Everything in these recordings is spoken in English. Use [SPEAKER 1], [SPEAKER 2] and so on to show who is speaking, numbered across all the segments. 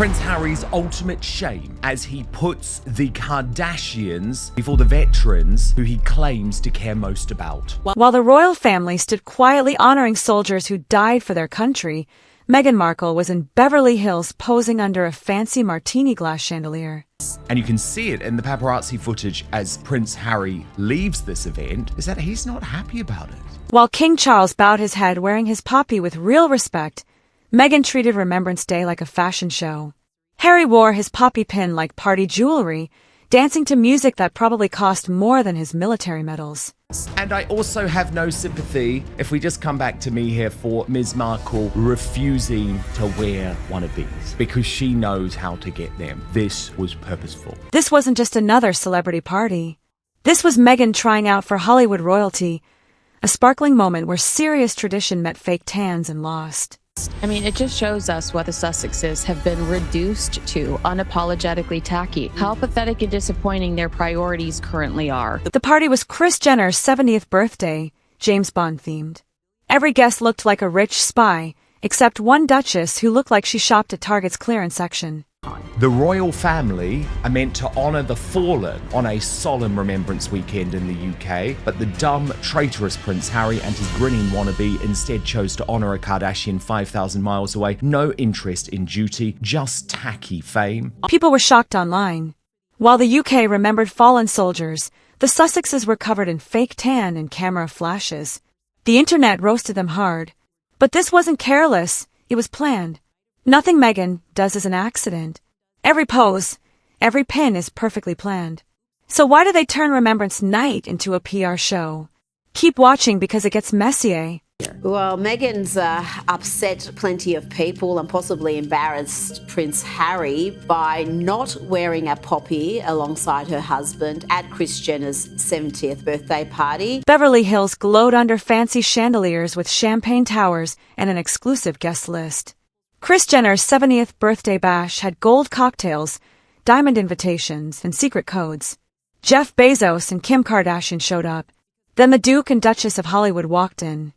[SPEAKER 1] Prince Harry's ultimate shame as he puts the Kardashians before the veterans who he claims to care most about.
[SPEAKER 2] While the royal family stood quietly honoring soldiers who died for their country, Meghan Markle was in Beverly Hills posing under a fancy martini glass chandelier.
[SPEAKER 1] And you can see it in the paparazzi footage as Prince Harry leaves this event, is that he's not happy about it.
[SPEAKER 2] While King Charles bowed his head wearing his poppy with real respect, Meghan treated Remembrance Day like a fashion show. Harry wore his poppy pin like party jewelry, dancing to music that probably cost more than his military medals.
[SPEAKER 1] And I also have no sympathy, if we just come back to me here, for Ms. Markle refusing to wear one of these because she knows how to get them. This was purposeful.
[SPEAKER 2] This wasn't just another celebrity party. This was Meghan trying out for Hollywood royalty, a sparkling moment where serious tradition met fake tans and lost.
[SPEAKER 3] I mean, it just shows us what the Sussexes have been reduced to, unapologetically tacky. How pathetic and disappointing their priorities currently are.
[SPEAKER 2] The party was Kris Jenner's 70th birthday, James Bond themed. Every guest looked like a rich spy, except one duchess who looked like she shopped at Target's clearance section.
[SPEAKER 1] The royal family are meant to honour the fallen on a solemn remembrance weekend in the UK, but the dumb, traitorous Prince Harry and his grinning wannabe instead chose to honour a Kardashian 5,000 miles away. No interest in duty, just tacky fame.
[SPEAKER 2] People were shocked online. While the UK remembered fallen soldiers, the Sussexes were covered in fake tan and camera flashes. The internet roasted them hard. But this wasn't careless, it was planned. Nothing Meghan does is an accident. Every pose, every pin is perfectly planned. So why do they turn Remembrance Night into a PR show? Keep watching because it gets messy, eh?
[SPEAKER 4] Well, Meghan's upset plenty of people and possibly embarrassed Prince Harry by not wearing a poppy alongside her husband at Kris Jenner's 70th birthday party.
[SPEAKER 2] Beverly Hills glowed under fancy chandeliers with champagne towers and an exclusive guest list. Kris Jenner's 70th birthday bash had gold cocktails, diamond invitations, and secret codes. Jeff Bezos and Kim Kardashian showed up. Then the Duke and Duchess of Hollywood walked in.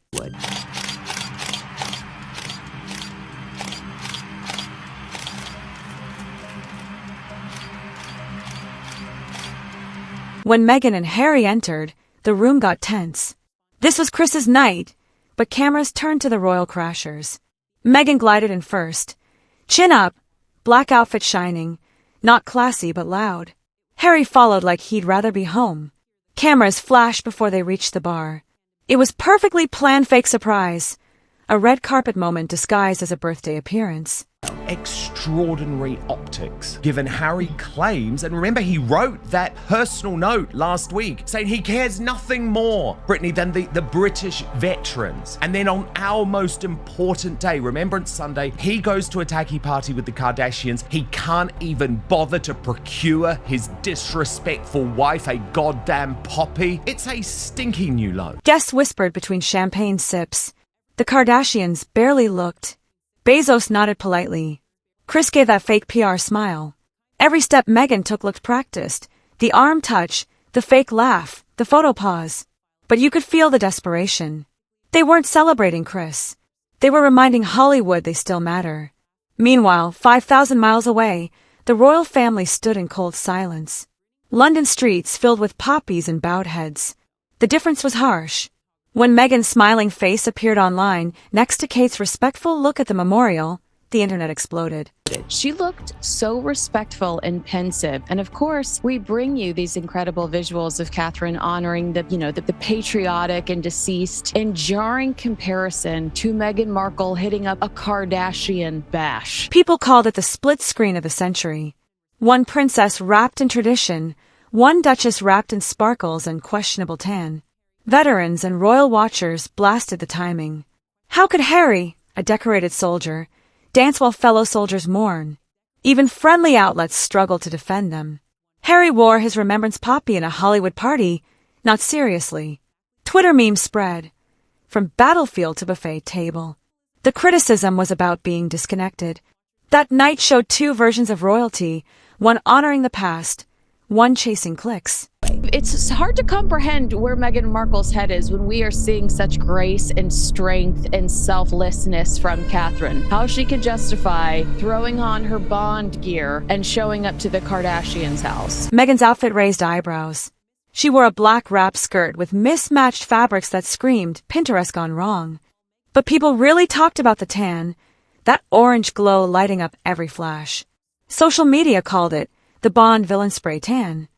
[SPEAKER 2] When Meghan and Harry entered, the room got tense. This was Kris's night, but cameras turned to the royal crashers. Meghan glided in first. Chin up, black outfit shining, not classy but loud. Harry followed like he'd rather be home. Cameras flashed before they reached the bar. It was perfectly planned fake surprise. A red carpet moment disguised as a birthday appearance.
[SPEAKER 1] Extraordinary optics, given Harry claims, and remember he wrote that personal note last week saying he cares nothing more, Brittany, than the British veterans. And then on our most important day, Remembrance Sunday, he goes to a tacky party with the Kardashians. He can't even bother to procure his disrespectful wife a goddamn poppy. It's a stinking new low.
[SPEAKER 2] Guests whispered between champagne sips. The Kardashians barely looked. Bezos nodded politely. Kris gave that fake PR smile. Every step Meghan took looked practiced. The arm touch, the fake laugh, the photo pause. But you could feel the desperation. They weren't celebrating Kris. They were reminding Hollywood they still matter. Meanwhile, 5,000 miles away, the royal family stood in cold silence. London streets filled with poppies and bowed heads. The difference was harsh. When Meghan's smiling face appeared online, next to Kate's respectful look at the memorial, the internet exploded.
[SPEAKER 3] She looked so respectful and pensive. And of course, we bring you these incredible visuals of Catherine honoring the patriotic and deceased, in jarring comparison to Meghan Markle hitting up a Kardashian bash.
[SPEAKER 2] People called it the split screen of the century. One princess wrapped in tradition, one duchess wrapped in sparkles and questionable tan. Veterans and royal watchers blasted the timing. How could Harry, a decorated soldier, dance while fellow soldiers mourn? Even friendly outlets struggled to defend them. Harry wore his remembrance poppy in a Hollywood party, not seriously. Twitter memes spread, from battlefield to buffet table. The criticism was about being disconnected. That night showed two versions of royalty, one honoring the past, one chasing clicks.
[SPEAKER 4] publicly.
[SPEAKER 3] It's hard to comprehend where Meghan Markle's head is when we are seeing such grace and strength and selflessness from Catherine. How she could justify throwing on her Bond gear and showing up to the Kardashians' house.
[SPEAKER 2] Meghan's outfit raised eyebrows. She wore a black wrap skirt with mismatched fabrics that screamed Pinterest gone wrong. But people really talked about the tan, that orange glow lighting up every flash. Social media called it the Bond villain spray tan.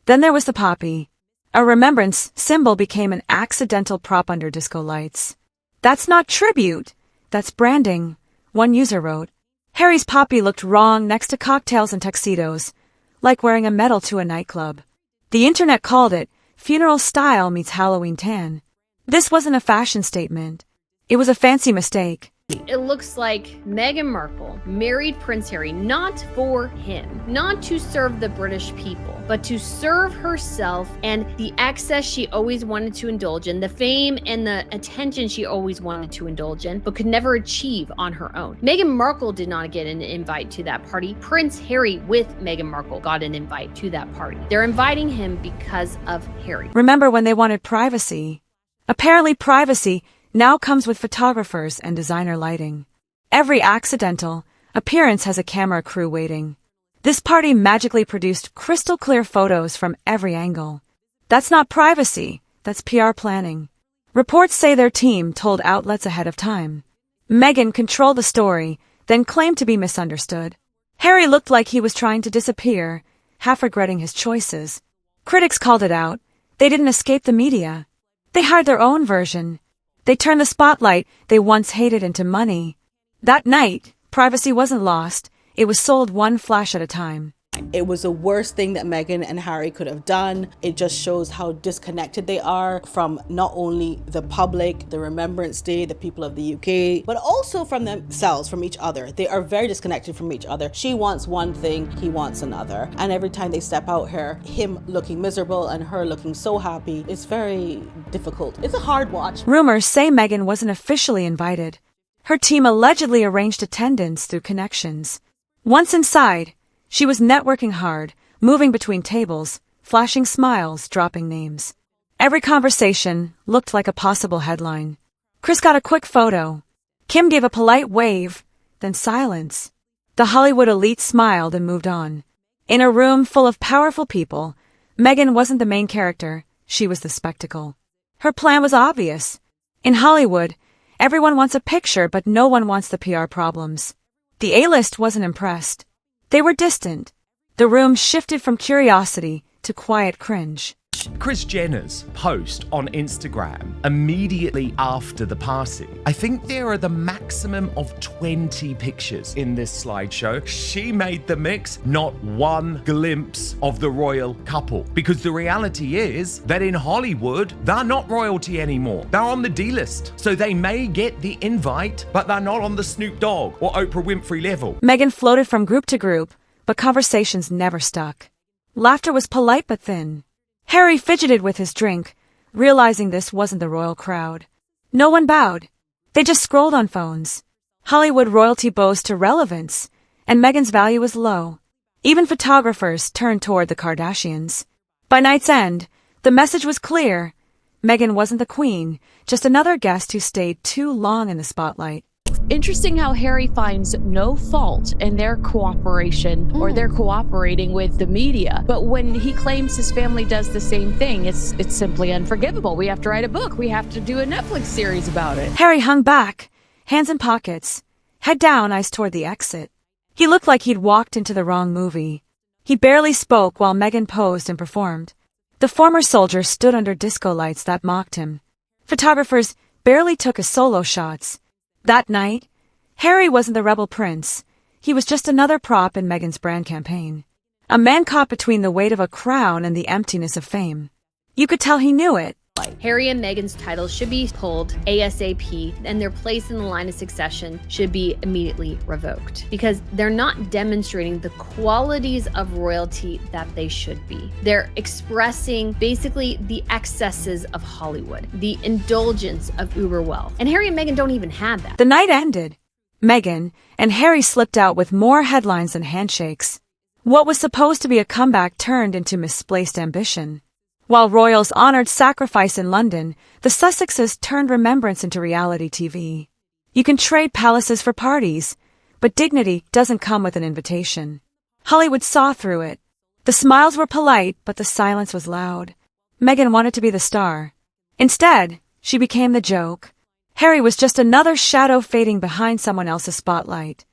[SPEAKER 2] Then there was the poppy. A remembrance symbol became an accidental prop under disco lights. That's not tribute, that's branding, one user wrote. Harry's poppy looked wrong next to cocktails and tuxedos, like wearing a medal to a nightclub. The internet called it funeral style meets Halloween tan. This wasn't a fashion statement. It was a fancy mistake.
[SPEAKER 5] It looks like Meghan Markle married Prince Harry not for him, not to serve the British people, but to serve herself and the excess she always wanted to indulge in, the fame and the attention she always wanted to indulge in, but could never achieve on her own. Meghan Markle did not get an invite to that party. Prince Harry with Meghan Markle got an invite to that party. They're inviting him because of Harry.
[SPEAKER 2] Remember when they wanted privacy? Apparently privacy now comes with photographers and designer lighting. Every accidental appearance has a camera crew waiting. This party magically produced crystal clear photos from every angle. That's not privacy, that's PR planning. Reports say their team told outlets ahead of time. Meghan controlled the story, then claimed to be misunderstood. Harry looked like he was trying to disappear, half regretting his choices. Critics called it out. They didn't escape the media. They hired their own version. They turned the spotlight they once hated into money. That night, privacy wasn't lost. It was sold one flash at a time.
[SPEAKER 6] It was the worst thing that Meghan and Harry could have done. It just shows how disconnected they are from not only the public, the Remembrance Day, the people of the UK, but also from themselves, from each other. They are very disconnected from each other. She wants one thing, he wants another. And every time they step out here, him looking miserable and her looking so happy, it's very difficult. It's a hard watch.
[SPEAKER 2] Rumors say Meghan wasn't officially invited. Her team allegedly arranged attendance through connections. Once inside, she was networking hard, moving between tables, flashing smiles, dropping names. Every conversation looked like a possible headline. Kris got a quick photo. Kim gave a polite wave, then silence. The Hollywood elite smiled and moved on. In a room full of powerful people, Meghan wasn't the main character, she was the spectacle. Her plan was obvious. In Hollywood, everyone wants a picture, but no one wants the PR problems. The A-list wasn't impressed. They were distant. The room shifted from curiosity to quiet cringe.
[SPEAKER 1] Kris Jenner's post on Instagram immediately after the party. I think there are the maximum of 20 pictures in this slideshow. She made the mix, not one glimpse of the royal couple. Because the reality is that in Hollywood, they're not royalty anymore. They're on the D-list. So they may get the invite, but they're not on the Snoop Dogg or Oprah Winfrey level.
[SPEAKER 2] Meghan floated from group to group, but conversations never stuck. Laughter was polite but thin. Harry fidgeted with his drink, realizing this wasn't the royal crowd. No one bowed. They just scrolled on phones. Hollywood royalty bows to relevance, and Meghan's value was low. Even photographers turned toward the Kardashians. By night's end, the message was clear. Meghan wasn't the queen, just another guest who stayed too long in the spotlight.
[SPEAKER 3] Interesting how Harry finds no fault in their cooperation or their cooperating with the media. But when he claims his family does the same thing, it's simply unforgivable. We have to write a book. We have to do a Netflix series about it.
[SPEAKER 2] Harry hung back, hands in pockets, head down, eyes toward the exit. He looked like he'd walked into the wrong movie. He barely spoke while Meghan posed and performed. The former soldier stood under disco lights that mocked him. Photographers barely took his solo shots. That night, Harry wasn't the rebel prince. He was just another prop in Meghan's brand campaign. A man caught between the weight of a crown and the emptiness of fame. You could tell he knew it.
[SPEAKER 5] Harry and Meghan's titles should be pulled ASAP, and their place in the line of succession should be immediately revoked because they're not demonstrating the qualities of royalty that they should be. They're expressing basically the excesses of Hollywood, the indulgence of uber wealth. And Harry and Meghan don't even have that.
[SPEAKER 2] The night ended. Meghan and Harry slipped out with more headlines than handshakes. What was supposed to be a comeback turned into misplaced ambition. While royals honored sacrifice in London, the Sussexes turned remembrance into reality TV. You can trade palaces for parties, but dignity doesn't come with an invitation. Hollywood saw through it. The smiles were polite, but the silence was loud. Meghan wanted to be the star. Instead, she became the joke. Harry was just another shadow fading behind someone else's spotlight.